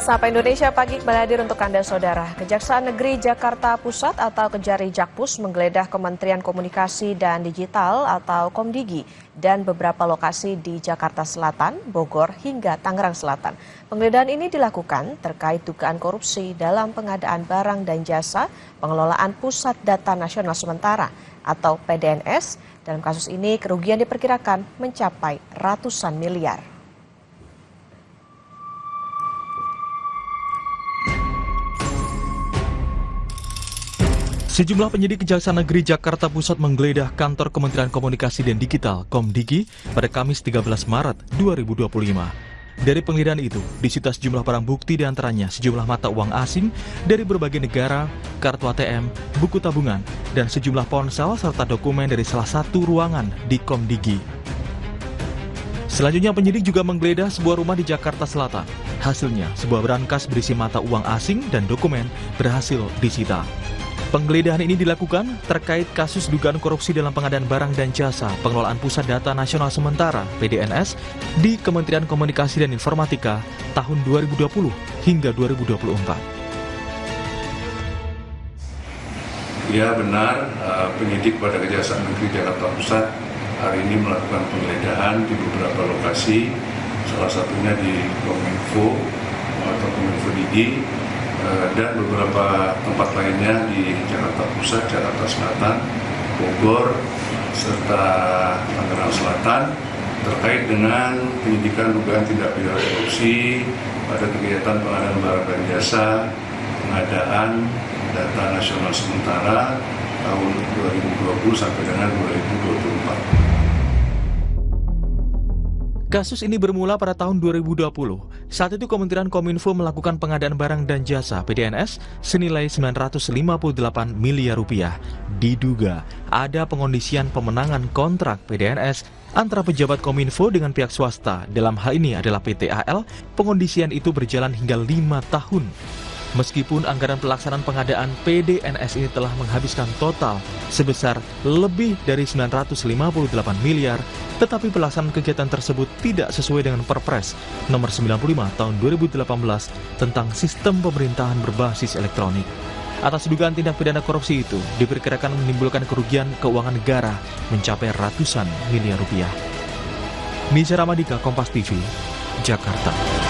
Sapa Indonesia Pagi kembali hadir untuk Anda Saudara. Kejaksaan Negeri Jakarta Pusat atau Kejari Jakpus menggeledah Kementerian Komunikasi dan Digital atau Komdigi dan beberapa lokasi di Jakarta Selatan, Bogor hingga Tangerang Selatan. Penggeledahan ini dilakukan terkait dugaan korupsi dalam pengadaan barang dan jasa pengelolaan Pusat Data Nasional Sementara atau PDNS. Dalam kasus ini kerugian diperkirakan mencapai ratusan miliar. Sejumlah penyidik Kejaksaan Negeri Jakarta Pusat menggeledah kantor Kementerian Komunikasi dan Digital (Komdigi) pada Kamis 13 Maret 2025. Dari penggeledahan itu, disita sejumlah barang bukti diantaranya sejumlah mata uang asing dari berbagai negara, kartu ATM, buku tabungan, dan sejumlah ponsel serta dokumen dari salah satu ruangan di Komdigi. Selanjutnya penyidik juga menggeledah sebuah rumah di Jakarta Selatan. Hasilnya, sebuah berangkas berisi mata uang asing dan dokumen berhasil disita. Penggeledahan ini dilakukan terkait kasus dugaan korupsi dalam pengadaan barang dan jasa pengelolaan Pusat Data Nasional Sementara (PDNS) di Kementerian Komunikasi dan Informatika tahun 2020 hingga 2024. Ya benar, penyidik pada Kejaksaan Negeri Jakarta Pusat hari ini melakukan penggeledahan di beberapa lokasi, salah satunya di Kominfo atau Kominfo Digi, dan beberapa tempat lainnya di Jakarta Pusat, Jakarta Selatan, Bogor, serta Tangerang Selatan terkait dengan penyidikan dugaan tindak pidana korupsi pada kegiatan pengadaan barang dan jasa pengadaan data nasional sementara tahun 2020 sampai dengan 2024. Kasus ini bermula pada tahun 2020. Saat itu Kementerian Kominfo melakukan pengadaan barang dan jasa (PDNS) senilai 958 miliar rupiah. Diduga ada pengondisian pemenangan kontrak PDNS antara pejabat Kominfo dengan pihak swasta. Dalam hal ini adalah PT AL. Pengondisian itu berjalan hingga 5 tahun. Meskipun anggaran pelaksanaan pengadaan PDNS ini telah menghabiskan total sebesar lebih dari 958 miliar, tetapi pelaksanaan kegiatan tersebut tidak sesuai dengan Perpres nomor 95 tahun 2018 tentang sistem pemerintahan berbasis elektronik. Atas dugaan tindak pidana korupsi itu, diperkirakan menimbulkan kerugian keuangan negara mencapai ratusan miliar rupiah. Misha Ramadika, Kompas TV, Jakarta.